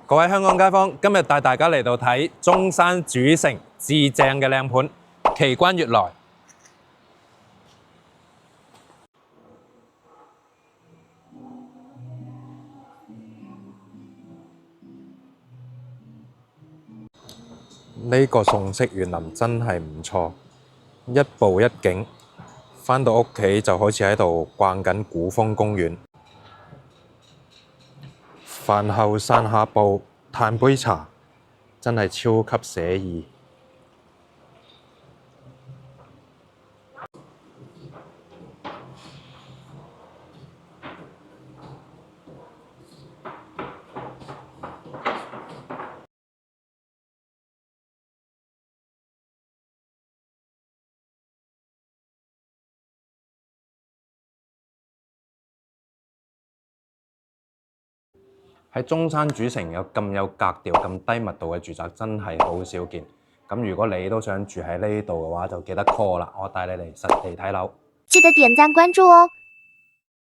各位香港街坊，今日帶大家嚟到睇中山主城至正嘅靚盤奇關悅來。呢個宋式園林真係唔錯，一步一景，返到屋企就好似喺度逛緊古風公園。飯後散下步，嘆杯茶，真係超級寫意。喺中山主城有咁有格調、咁低密度嘅住宅，真係好少見。咁如果你都想住喺呢度嘅話，就記得 call 啦，我帶你嚟實地睇樓。記得點讚關注哦。